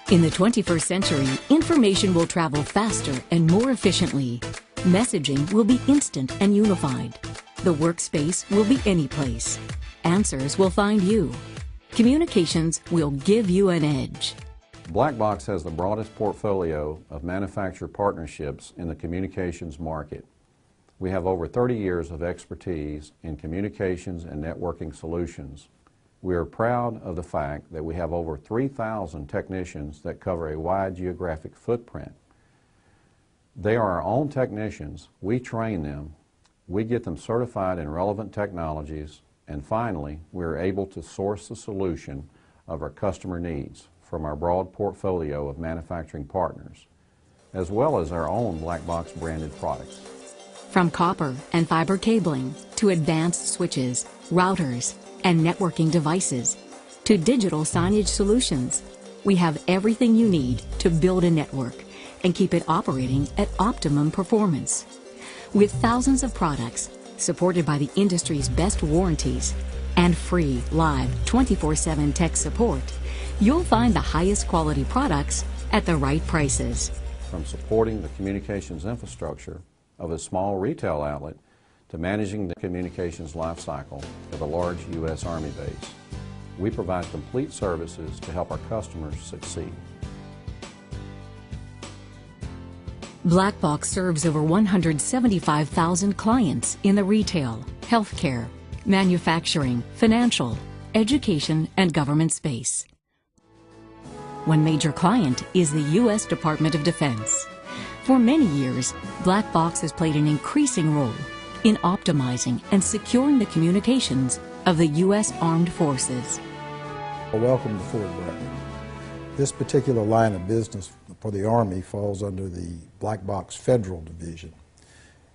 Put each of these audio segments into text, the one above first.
In the 21st century, information will travel faster and more efficiently. Messaging will be instant and unified. The workspace will be any place. Answers will find you. Communications will give you an edge. Blackbox has the broadest portfolio of manufacturer partnerships in the communications market. We have over 30 years of expertise in communications and networking solutions. We are proud of the fact that we have over 3,000 technicians that cover a wide geographic footprint. They are our own technicians. We train them. We get them certified in relevant technologies. And finally, we are able to source the solution of our customer needs from our broad portfolio of manufacturing partners, as well as our own Blackbox branded products. From copper and fiber cabling to advanced switches, routers, and networking devices, to digital signage solutions, we have everything you need to build a network and keep it operating at optimum performance. With thousands of products supported by the industry's best warranties and free live 24/7 tech support, you'll find the highest quality products at the right prices. From supporting the communications infrastructure of a small retail outlet to managing the communications life cycle of a large U.S. Army base, we provide complete services to help our customers succeed. Blackbox serves over 175,000 clients in the retail, healthcare, manufacturing, financial, education, and government space. One major client is the U.S. Department of Defense. For many years, Blackbox has played an increasing role in optimizing and securing the communications of the U.S. Armed Forces. Welcome to Fort Bragg. This particular line of business for the Army falls under the Blackbox Federal Division.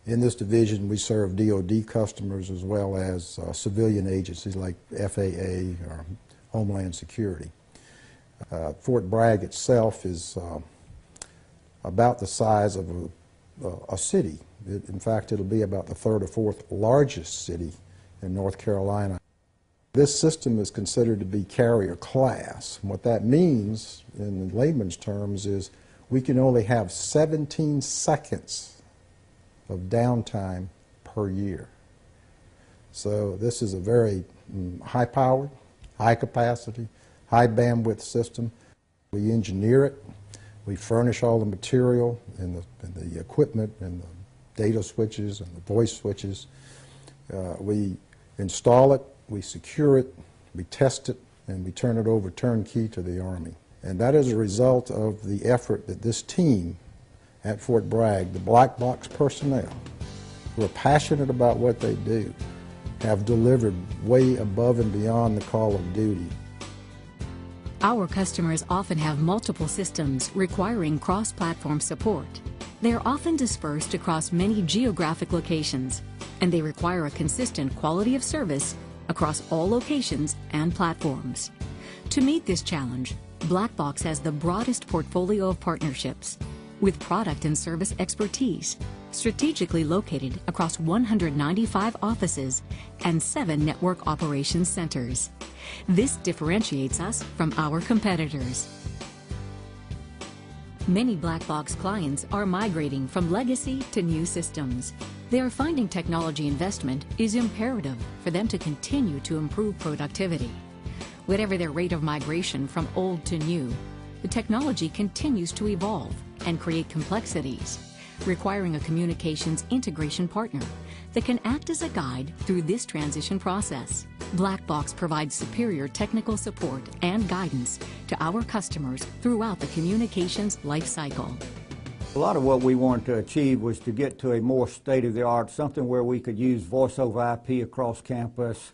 In this division, we serve DoD customers as well as civilian agencies like FAA or Homeland Security. Fort Bragg itself is about the size of a city. In fact, it'll be about the third or fourth largest city in North Carolina. This system is considered to be carrier class. And what that means in layman's terms is we can only have 17 seconds of downtime per year. So this is a very high-powered, high-capacity, high-bandwidth system. We engineer it. We furnish all the material and the equipment and the data switches and the voice switches. We install it, we secure it, we test it, and we turn it over turnkey to the Army. And that is a result of the effort that this team at Fort Bragg, the Blackbox personnel, who are passionate about what they do, have delivered way above and beyond the call of duty. Our customers often have multiple systems requiring cross-platform support. They are often dispersed across many geographic locations, and they require a consistent quality of service across all locations and platforms. To meet this challenge, Blackbox has the broadest portfolio of partnerships with product and service expertise, strategically located across 195 offices and 7 network operations centers. This differentiates us from our competitors. Many Blackbox clients are migrating from legacy to new systems. They are finding technology investment is imperative for them to continue to improve productivity. Whatever their rate of migration from old to new, the technology continues to evolve and create complexities, requiring a communications integration partner that can act as a guide through this transition process. Blackbox provides superior technical support and guidance to our customers throughout the communications life cycle. A lot of what we wanted to achieve was to get to a more state-of-the-art, something where we could use voice over IP across campus.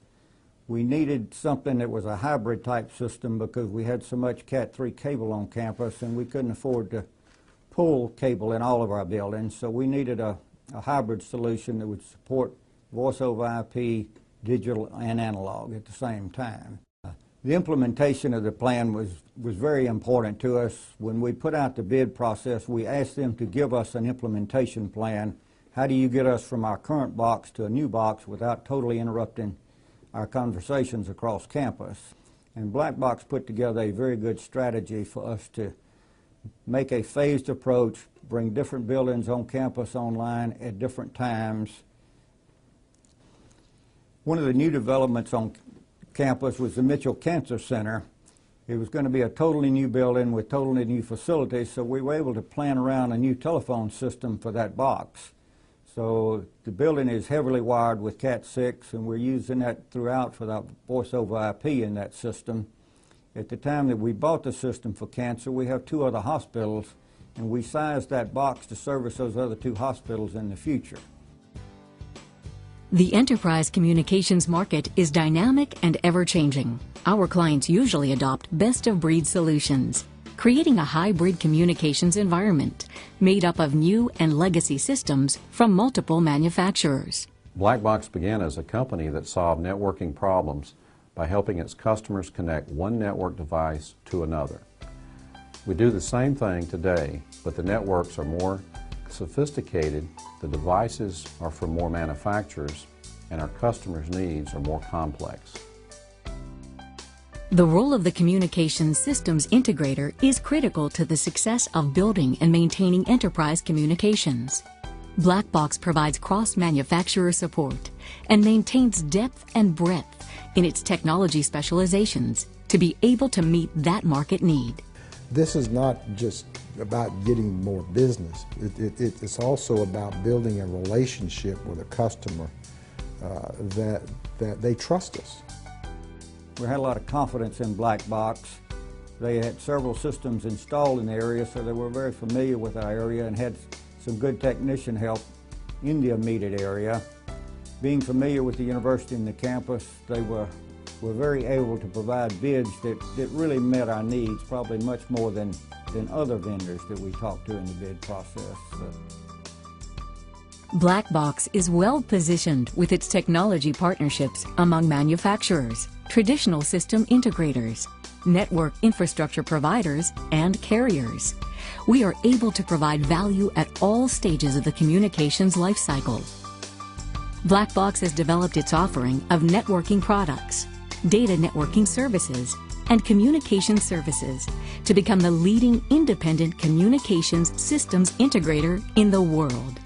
We needed something that was a hybrid type system because we had so much Cat3 cable on campus and we couldn't afford to pull cable in all of our buildings. So we needed a hybrid solution that would support voice over IP, digital and analog at the same time. The implementation of the plan was very important to us. When we put out the bid process, we asked them to give us an implementation plan. How do you get us from our current box to a new box without totally interrupting our conversations across campus? And Blackbox put together a very good strategy for us to make a phased approach, bring different buildings on campus online at different times. One of the new developments on campus was the Mitchell Cancer Center. It was going to be a totally new building with totally new facilities, so we were able to plan around a new telephone system for that box. So the building is heavily wired with Cat6, and we're using that throughout for the voice over IP in that system. At the time that we bought the system for cancer, we have 2 other hospitals, and we sized that box to service those other 2 hospitals in the future. The enterprise communications market is dynamic and ever-changing. Our clients usually adopt best-of-breed solutions, creating a hybrid communications environment made up of new and legacy systems from multiple manufacturers. Blackbox began as a company that solved networking problems by helping its customers connect one network device to another. We do the same thing today, but the networks are more sophisticated, the devices are from more manufacturers, and our customers' needs are more complex. The role of the communications systems integrator is critical to the success of building and maintaining enterprise communications. Blackbox provides cross-manufacturer support and maintains depth and breadth in its technology specializations to be able to meet that market need. This is not just about getting more business. It's also about building a relationship with a customer that they trust us. We had a lot of confidence in Blackbox. They had several systems installed in the area, so they were very familiar with our area and had some good technician help in the immediate area. Being familiar with the university and the campus, they were very able to provide bids that really met our needs, probably much more than other vendors that we talked to in the bid process. Blackbox is well positioned with its technology partnerships among manufacturers, traditional system integrators, network infrastructure providers, and carriers. We are able to provide value at all stages of the communications lifecycle. Blackbox has developed its offering of networking products, data networking services, and communication services to become the leading independent communications systems integrator in the world.